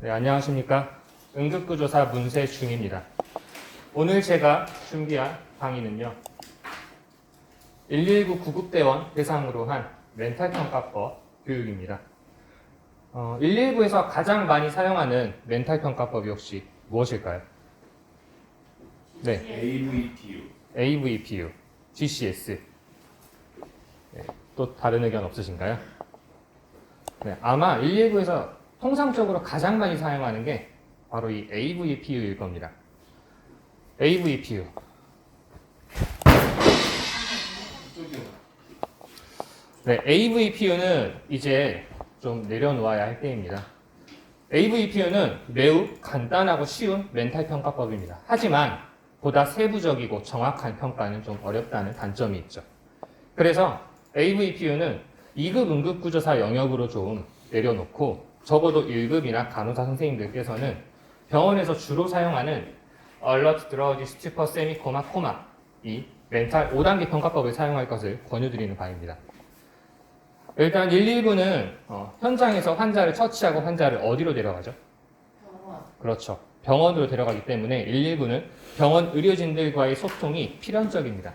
네, 안녕하십니까. 응급구조사 문세중입니다. 오늘 제가 준비한 강의는요. 119 구급대원 대상으로 한 멘탈평가법 교육입니다. 119에서 가장 많이 사용하는 멘탈평가법이 혹시 무엇일까요? 네, AVPU, GCS. 네, 또 다른 의견 없으신가요? 네, 아마 119에서 통상적으로 가장 많이 사용하는 게 바로 이 AVPU일 겁니다. AVPU. 네, AVPU는 이제 좀 내려놓아야 할 때입니다. AVPU는 매우 간단하고 쉬운 멘탈 평가법입니다. 하지만 보다 세부적이고 정확한 평가는 좀 어렵다는 단점이 있죠. 그래서 AVPU는 2급 응급구조사 영역으로 좀 내려놓고 적어도 1급이나 간호사 선생님들께서는 병원에서 주로 사용하는 Alert, Drowsy, Stupor, Semi-Coma, Coma 이 멘탈 5단계 평가법을 사용할 것을 권유드리는 바입니다. 일단 119는 현장에서 환자를 처치하고 환자를 어디로 데려가죠? 병원. 그렇죠. 병원으로 데려가기 때문에 119는 병원 의료진들과의 소통이 필연적입니다.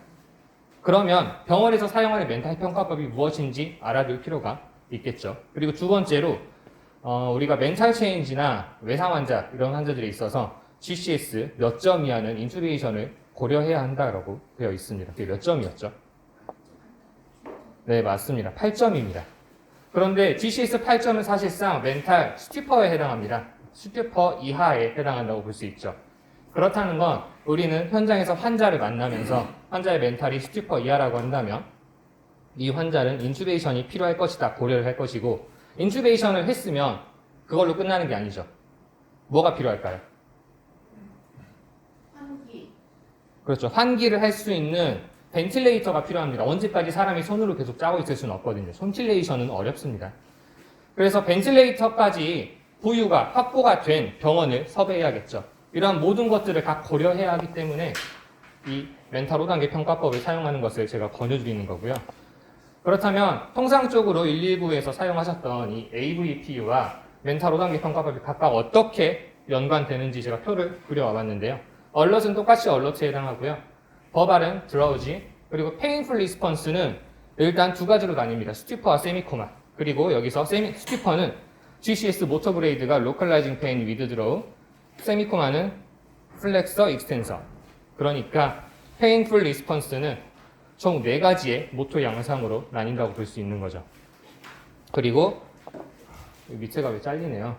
그러면 병원에서 사용하는 멘탈 평가법이 무엇인지 알아둘 필요가 있겠죠. 그리고 두 번째로 우리가 멘탈 체인지나 외상 환자 이런 환자들이 있어서 GCS 몇 점 이하는 인투베이션을 고려해야 한다라고 되어 있습니다. 그게 몇 점이었죠? 네, 맞습니다. 8점입니다. 그런데 GCS 8점은 사실상 멘탈 스튜퍼에 해당합니다. 스튜퍼 이하에 해당한다고 볼 수 있죠. 그렇다는 건 우리는 현장에서 환자를 만나면서 환자의 멘탈이 스튜퍼 이하라고 한다면 이 환자는 인투베이션이 필요할 것이다 고려를 할 것이고 인투베이션을 했으면 그걸로 끝나는 게 아니죠. 뭐가 필요할까요? 환기. 그렇죠. 환기를 할 수 있는 벤틸레이터가 필요합니다. 언제까지 사람이 손으로 계속 짜고 있을 수는 없거든요. 손틸레이션은 어렵습니다. 그래서 벤틸레이터까지 보유가 확보가 된 병원을 섭외해야겠죠. 이러한 모든 것들을 다 고려해야 하기 때문에 이 멘탈 5단계 평가법을 사용하는 것을 제가 권유드리는 거고요. 그렇다면 통상적으로 119에서 사용하셨던 이 AVPU와 멘탈 5단계 평가법이 각각 어떻게 연관되는지 제가 표를 그려와 봤는데요. 얼럿은 똑같이 얼럿에 해당하고요. 버발은 드라우지, 그리고 페인풀 리스폰스는 일단 두 가지로 나뉩니다. 스튜퍼와 세미코마. 그리고 여기서 스튜퍼는 GCS 모터 그레이드가 로컬라이징 페인 위드 드로우, 세미코마는 플렉서 익스텐서. 그러니까 페인풀 리스폰스는 총 4가지의 모토 양상으로 나뉜다고 볼 수 있는 거죠. 그리고 밑에가 왜 잘리네요.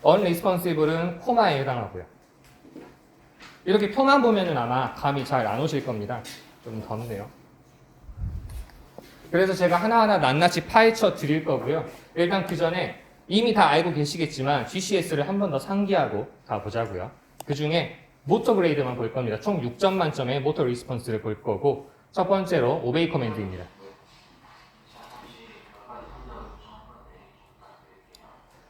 unresponsible은 코마에 해당하고요. 이렇게 표만 보면은 아마 감이 잘 안 오실 겁니다. 좀 덥네요. 그래서 제가 하나하나 낱낱이 파헤쳐 드릴 거고요. 일단 그 전에 이미 다 알고 계시겠지만 GCS를 한 번 더 상기하고 가보자고요. 그 중에 모터 그레이드만 볼 겁니다. 총 6점 만점의 모터 리스폰스를 볼 거고 첫 번째로 오베이 커맨드입니다.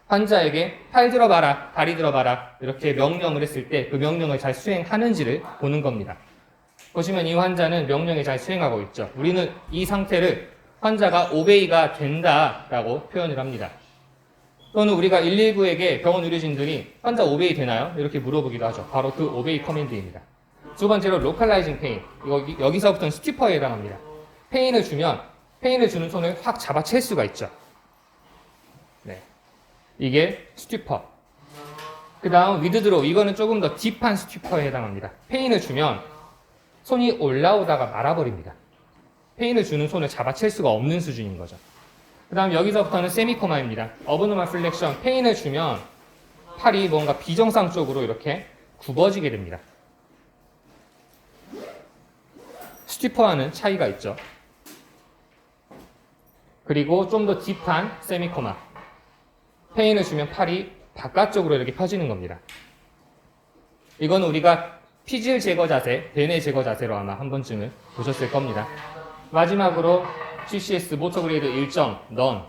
환자에게 팔 들어봐라, 다리 들어봐라 이렇게 명령을 했을 때 그 명령을 잘 수행하는지를 보는 겁니다. 보시면 이 환자는 명령을 잘 수행하고 있죠. 우리는 이 상태를 환자가 오베이가 된다라고 표현을 합니다. 또는 우리가 119에게 병원 의료진들이 환자 오베이 되나요? 이렇게 물어보기도 하죠. 바로 그 오베이 커맨드입니다. 두 번째로 로컬라이징 페인. 여기서부터는 스튜퍼에 해당합니다. 페인을 주는 손을 확 잡아챌 수가 있죠. 네. 이게 스튜퍼. 그 다음 위드드로우. 이거는 조금 더 딥한 스튜퍼에 해당합니다. 페인을 주면 손이 올라오다가 말아버립니다. 페인을 주는 손을 잡아챌 수가 없는 수준인 거죠. 그 다음 여기서부터는 세미코마입니다. 어브노멀 플렉션. 페인을 주면 팔이 뭔가 비정상적으로 이렇게 굽어지게 됩니다. 스튜퍼와는 차이가 있죠. 그리고 좀 더 딥한 세미코마. 페인을 주면 팔이 바깥쪽으로 이렇게 펴지는 겁니다. 이건 우리가 피질 제거 자세, 베네 제거 자세로 아마 한 번쯤은 보셨을 겁니다. 마지막으로 GCS 모터 그레이드 1점, 넌.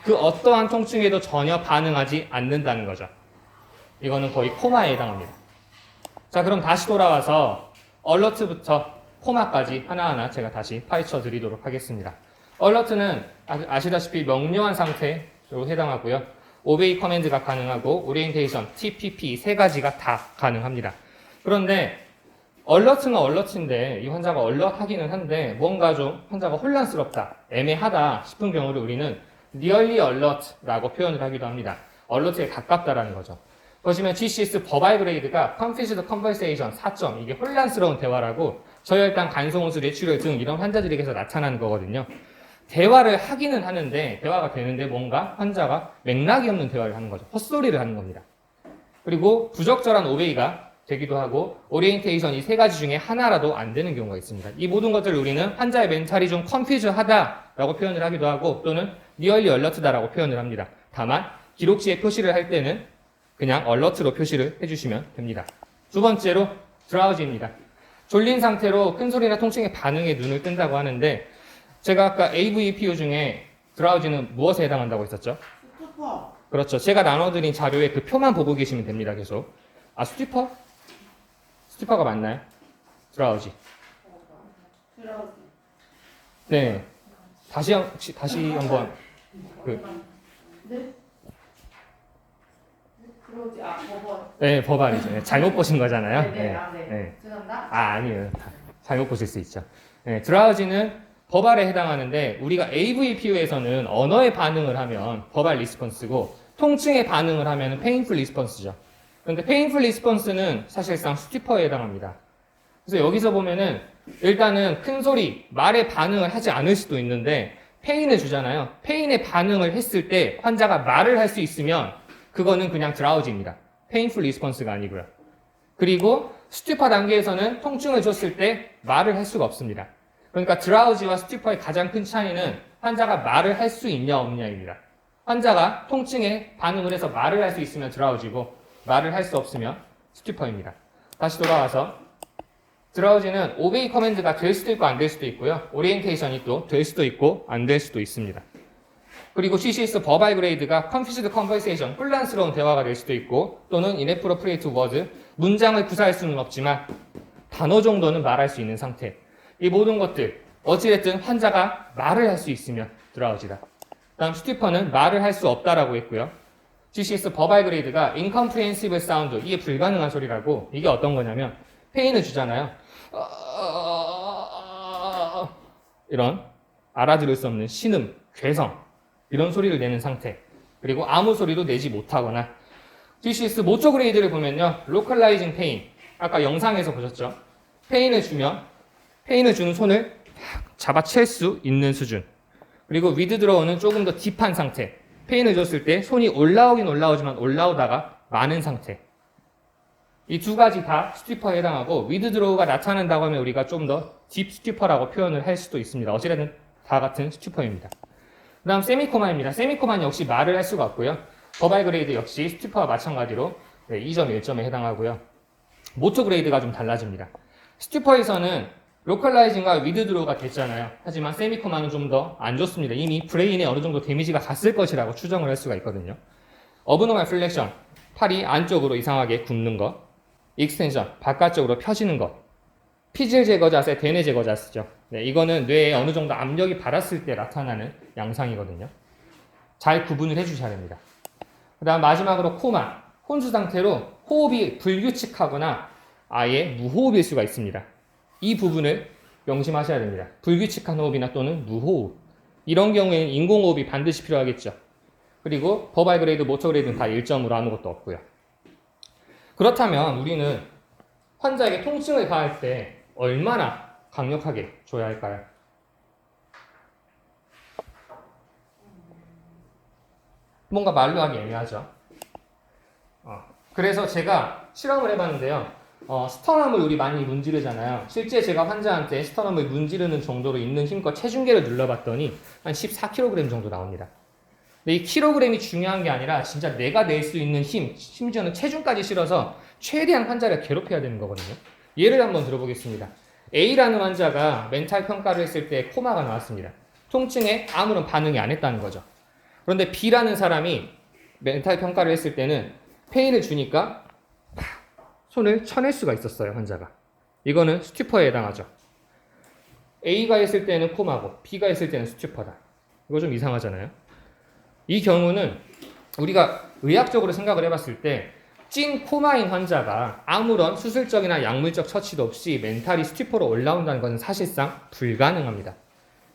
그 어떠한 통증에도 전혀 반응하지 않는다는 거죠. 이거는 거의 코마에 해당합니다. 자, 그럼 다시 돌아와서 얼러트부터 코마까지 하나하나 제가 다시 파헤쳐 드리도록 하겠습니다. 얼러트는 아시다시피 명료한 상태로 해당하고요. obey 커맨드가 가능하고 오리엔테이션, TPP 세 가지가 다 가능합니다. 그런데 얼러트는 얼러트인데 이 환자가 얼러트하기는 한데 뭔가 좀 환자가 혼란스럽다, 애매하다 싶은 경우를 우리는 nearly alert라고 표현을 하기도 합니다. 얼러트에 가깝다라는 거죠. 보시면 GCS 버바이 그레이드가 confused conversation 4점, 이게 혼란스러운 대화라고 저혈당, 간소홍수, 뇌출혈 등 이런 환자들에게서 나타나는 거거든요. 대화를 하기는 하는데 대화가 되는데 뭔가 환자가 맥락이 없는 대화를 하는 거죠. 헛소리를 하는 겁니다. 그리고 부적절한 오베이가 되기도 하고 오리엔테이션 이 세 가지 중에 하나라도 안 되는 경우가 있습니다. 이 모든 것들을 우리는 환자의 멘탈이 좀 컨퓨즈하다라고 표현을 하기도 하고 또는 니얼리 얼러트다라고 표현을 합니다. 다만 기록지에 표시를 할 때는 그냥 얼러트로 표시를 해주시면 됩니다. 두 번째로 드라우지입니다. 졸린 상태로 큰 소리나 통증의 반응에 눈을 뜬다고 하는데 제가 아까 AVPU 중에 드라우지는 무엇에 해당한다고 했었죠? 스투퍼. 그렇죠. 제가 나눠드린 자료에 그 표만 보고 계시면 됩니다. 계속. 아, 스티퍼? 스티퍼가 맞나요? 드라우지. 드라우지. 네. 다시 한번 네? 드라우지. 아, 버버. 네, 버발이죠. 네, 잘못 보신 거잖아요. 네. 아, 네. 네. 죄송합니다. 아니에요. 잘못 보실 수 있죠. 네, 드라우지는 버발에 해당하는데 우리가 AVPU에서는 언어에 반응을 하면 버발 리스폰스고 통증에 반응을 하면 페인풀 리스폰스죠. 그런데 페인풀 리스폰스는 사실상 스티퍼에 해당합니다. 그래서 여기서 보면은 일단은 큰 소리, 말에 반응을 하지 않을 수도 있는데 페인을 주잖아요. 페인에 반응을 했을 때 환자가 말을 할 수 있으면 그거는 그냥 드라우지입니다. 페인풀 리스폰스가 아니고요. 그리고 스티퍼 단계에서는 통증을 줬을 때 말을 할 수가 없습니다. 그러니까 드라우지와 스티퍼의 가장 큰 차이는 환자가 말을 할 수 있냐 없냐입니다. 환자가 통증에 반응을 해서 말을 할 수 있으면 드라우지고 말을 할 수 없으면 스티퍼입니다. 다시 돌아와서 드라우지는 오베이 커맨드가 될 수도 있고 안 될 수도 있고요. 오리엔테이션이 또 될 수도 있고 안 될 수도 있습니다. 그리고 CCS 버발 그레이드가 confused conversation, 혼란스러운 대화가 될 수도 있고 또는 inappropriate word, 문장을 구사할 수는 없지만 단어 정도는 말할 수 있는 상태. 이 모든 것들 어찌됐든 환자가 말을 할 수 있으면 드라우지다. 다음 스티퍼는 말을 할 수 없다라고 했고요. GCS 버발 그레이드가 incomprehensible sound, 이게 불가능한 소리라고. 이게 어떤 거냐면 페인을 주잖아요. 이런 알아들을 수 없는 신음, 괴성 이런 소리를 내는 상태. 그리고 아무 소리도 내지 못하거나. GCS 모토 그레이드를 보면요. localizing pain, 아까 영상에서 보셨죠? 페인을 주는 손을 잡아챌 수 있는 수준. 그리고 withdraw는 조금 더 딥한 상태. 페인을 줬을 때 손이 올라오긴 올라오지만 올라오다가 많은 상태. 이 두 가지 다 스티퍼에 해당하고 withdraw가 나타난다고 하면 우리가 좀 더 딥 스티퍼라고 표현을 할 수도 있습니다. 어찌됐든 다 같은 스티퍼입니다. 그 다음 세미코마입니다. 세미코마는 역시 말을 할 수가 없고요. 버발 그레이드 역시 스티퍼와 마찬가지로 2점, 1점에 해당하고요. 모토 그레이드가 좀 달라집니다. 스티퍼에서는 로컬라이징과 위드드로우가 됐잖아요. 하지만 세미코마는 좀 더 안 좋습니다. 이미 브레인에 어느 정도 데미지가 갔을 것이라고 추정을 할 수가 있거든요. 어브노말 플렉션, 팔이 안쪽으로 이상하게 굽는 것. 익스텐션, 바깥쪽으로 펴지는 것. 피질 제거 자세, 대뇌 제거 자세죠. 네, 이거는 뇌에 어느 정도 압력이 받았을 때 나타나는 양상이거든요. 잘 구분을 해주셔야 됩니다. 그 다음 마지막으로 코마, 혼수 상태로 호흡이 불규칙하거나 아예 무호흡일 수가 있습니다. 이 부분을 명심하셔야 됩니다. 불규칙한 호흡이나 또는 무호흡. 이런 경우에는 인공호흡이 반드시 필요하겠죠. 그리고 버발 그레이드, 모터 그레이드는 다 1점으로 아무것도 없고요. 그렇다면 우리는 환자에게 통증을 가할 때 얼마나 강력하게 줘야 할까요? 뭔가 말로 하기 애매하죠. 그래서 제가 실험을 해봤는데요. 스터넘을 우리 많이 문지르잖아요. 실제 제가 환자한테 스터넘을 문지르는 정도로 있는 힘껏 체중계를 눌러봤더니 한 14kg 정도 나옵니다. 근데 이 킬로그램이 중요한 게 아니라 진짜 내가 낼 수 있는 힘, 심지어는 체중까지 실어서 최대한 환자를 괴롭혀야 되는 거거든요. 예를 한번 들어보겠습니다. A라는 환자가 멘탈 평가를 했을 때 코마가 나왔습니다. 통증에 아무런 반응이 안 했다는 거죠. 그런데 B라는 사람이 멘탈 평가를 했을 때는 페인을 주니까 손을 쳐낼 수가 있었어요, 환자가. 이거는 스티퍼에 해당하죠. A가 했을 때는 코마고 B가 했을 때는 스티퍼다. 이거 좀 이상하잖아요. 이 경우는 우리가 의학적으로 생각을 해봤을 때 찐 코마인 환자가 아무런 수술적이나 약물적 처치도 없이 멘탈이 스티퍼로 올라온다는 것은 사실상 불가능합니다.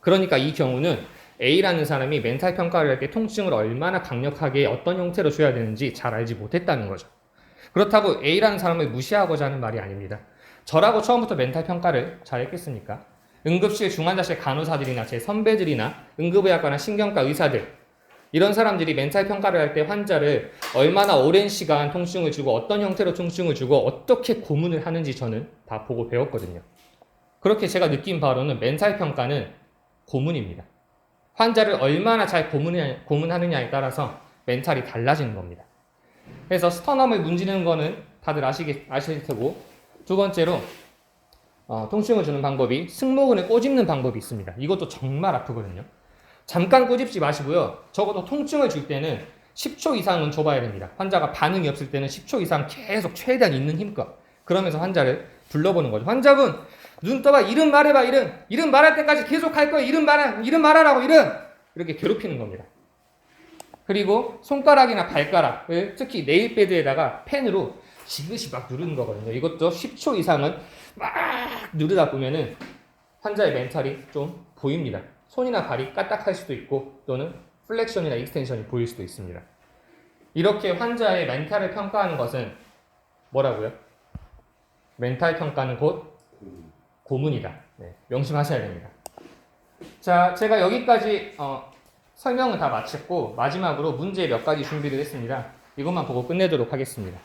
그러니까 이 경우는 A라는 사람이 멘탈 평가를 할 때 통증을 얼마나 강력하게 어떤 형태로 줘야 되는지 잘 알지 못했다는 거죠. 그렇다고 A라는 사람을 무시하고자 하는 말이 아닙니다. 저라고 처음부터 멘탈 평가를 잘 했겠습니까? 응급실 중환자실 간호사들이나 제 선배들이나 응급의학과나 신경과 의사들, 이런 사람들이 멘탈 평가를 할 때 환자를 얼마나 오랜 시간 통증을 주고 어떤 형태로 통증을 주고 어떻게 고문을 하는지 저는 다 보고 배웠거든요. 그렇게 제가 느낀 바로는 멘탈 평가는 고문입니다. 환자를 얼마나 잘 고문하느냐에 따라서 멘탈이 달라지는 겁니다. 그래서 스터넘을 문지르는 거는 다들 아실 테고, 두 번째로 통증을 주는 방법이 승모근을 꼬집는 방법이 있습니다. 이것도 정말 아프거든요. 잠깐 꼬집지 마시고요. 적어도 통증을 줄 때는 10초 이상은 줘봐야 됩니다. 환자가 반응이 없을 때는 10초 이상 계속 최대한 있는 힘껏. 그러면서 환자를 불러보는 거죠. 환자분, 눈 떠봐. 이름 말해봐. 이름 말할 때까지 계속 할 거예요. 이름 말하라고. 이렇게 괴롭히는 겁니다. 그리고 손가락이나 발가락을 특히 네일패드에다가 펜으로 지그시 막 누르는 거거든요. 이것도 10초 이상은 막 누르다 보면은 환자의 멘탈이 좀 보입니다. 손이나 발이 까딱할 수도 있고 또는 플렉션이나 익스텐션이 보일 수도 있습니다. 이렇게 환자의 멘탈을 평가하는 것은 뭐라고요? 멘탈 평가는 곧 고문이다. 네, 명심하셔야 됩니다. 자, 제가 여기까지 설명을 다 마쳤고 마지막으로 문제 몇 가지 준비를 했습니다. 이것만 보고 끝내도록 하겠습니다.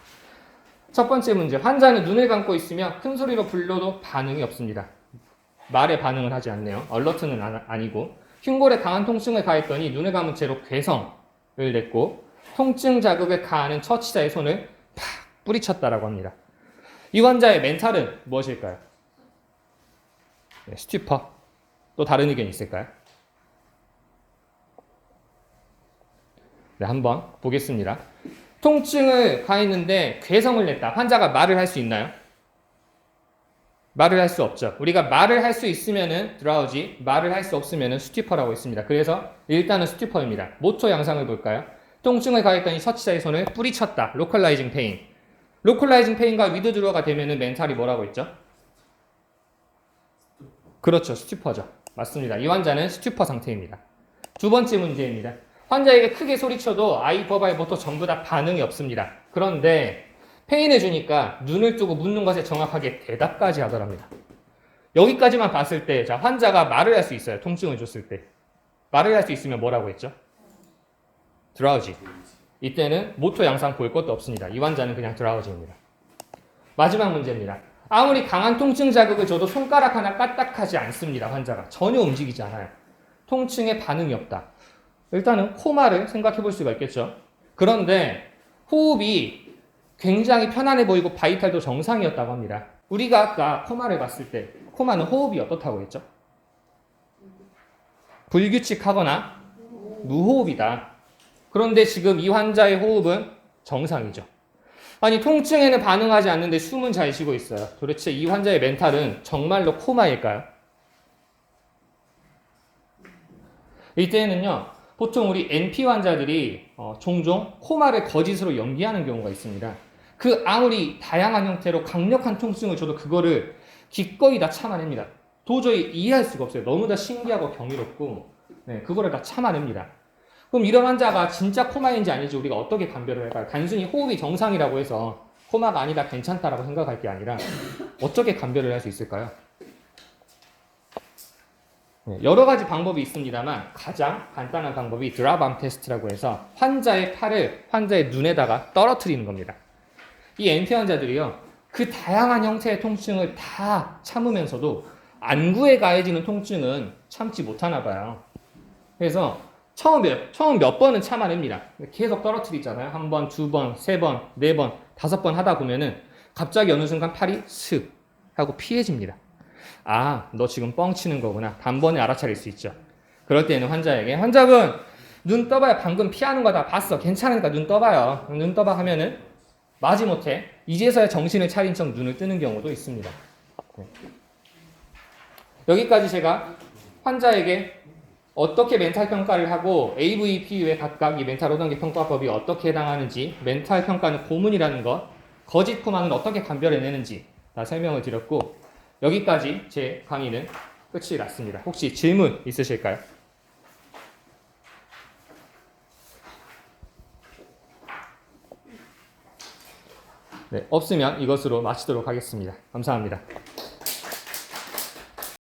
첫 번째 문제, 환자는 눈을 감고 있으며 큰 소리로 불러도 반응이 없습니다. 말에 반응을 하지 않네요. 얼러트는 아니고 흉골에 강한 통증을 가했더니 눈을 감은 채로 괴성을 냈고 통증 자극을 가하는 처치자의 손을 팍 뿌리쳤다라고 합니다. 이 환자의 멘탈은 무엇일까요? 네, 스튜퍼. 또 다른 의견이 있을까요? 네, 한번 보겠습니다. 통증을 가했는데 괴성을 냈다. 환자가 말을 할 수 있나요? 말을 할 수 없죠. 우리가 말을 할 수 있으면은 드라우지, 말을 할 수 없으면은 스튜퍼라고 했습니다. 그래서 일단은 스튜퍼입니다. 모토 양상을 볼까요? 통증을 가했더니 처치자의 손을 뿌리쳤다. 로컬라이징 페인. 로컬라이징 페인과 위드드로가 되면은 멘탈이 뭐라고 했죠? 그렇죠. 스튜퍼죠. 맞습니다. 이 환자는 스튜퍼 상태입니다. 두 번째 문제입니다. 환자에게 크게 소리쳐도 아이, 버바이, 모토 전부 다 반응이 없습니다. 그런데 페인을 주니까 눈을 뜨고 묻는 것에 정확하게 대답까지 하더랍니다. 여기까지만 봤을 때, 자, 환자가 말을 할 수 있어요. 통증을 줬을 때. 말을 할 수 있으면 뭐라고 했죠? 드라우지. 이때는 모토 양상 볼 것도 없습니다. 이 환자는 그냥 드라우지입니다. 마지막 문제입니다. 아무리 강한 통증 자극을 줘도 손가락 하나 까딱하지 않습니다. 환자가. 전혀 움직이지 않아요. 통증에 반응이 없다. 일단은 코마를 생각해 볼 수가 있겠죠. 그런데 호흡이 굉장히 편안해 보이고 바이탈도 정상이었다고 합니다. 우리가 아까 코마를 봤을 때 코마는 호흡이 어떻다고 했죠? 불규칙하거나 무호흡이다. 그런데 지금 이 환자의 호흡은 정상이죠. 아니, 통증에는 반응하지 않는데 숨은 잘 쉬고 있어요. 도대체 이 환자의 멘탈은 정말로 코마일까요? 이때는요, 보통 우리 NP 환자들이 종종 코마를 거짓으로 연기하는 경우가 있습니다. 그 아무리 다양한 형태로 강력한 통증을 줘도 그거를 기꺼이 다 참아냅니다. 도저히 이해할 수가 없어요. 너무나 신기하고 경이롭고, 네, 그거를 다 참아냅니다. 그럼 이런 환자가 진짜 코마인지 아닌지 우리가 어떻게 판별을 할까요? 단순히 호흡이 정상이라고 해서 코마가 아니다, 괜찮다라고 생각할 게 아니라 어떻게 판별을 할 수 있을까요? 네, 여러 가지 방법이 있습니다만 가장 간단한 방법이 드랍암 테스트라고 해서 환자의 팔을 환자의 눈에다가 떨어뜨리는 겁니다. 이 NP 환자들이요, 그 다양한 형태의 통증을 다 참으면서도 안구에 가해지는 통증은 참지 못하나 봐요. 그래서 처음 몇 번은 참아냅니다. 계속 떨어뜨리잖아요. 한 번, 두 번, 세 번, 네 번, 다섯 번 하다 보면은 갑자기 어느 순간 팔이 슥 하고 피해집니다. 아, 너 지금 뻥치는 거구나. 단번에 알아차릴 수 있죠. 그럴 때는 환자에게, 환자분, 눈 떠봐요. 방금 피하는 거 다 봤어. 괜찮으니까 눈 떠봐요. 눈 떠봐 하면은 마지못해 이제서야 정신을 차린 척 눈을 뜨는 경우도 있습니다. 네. 여기까지 제가 환자에게 어떻게 멘탈 평가를 하고 AV, PU에 각각 이 멘탈 오단계 평가법이 어떻게 해당하는지, 멘탈 평가는 고문이라는 것, 거짓 포만을 어떻게 감별해내는지 다 설명을 드렸고, 여기까지 제 강의는 끝이 났습니다. 혹시 질문 있으실까요? 네, 없으면 이것으로 마치도록 하겠습니다. 감사합니다.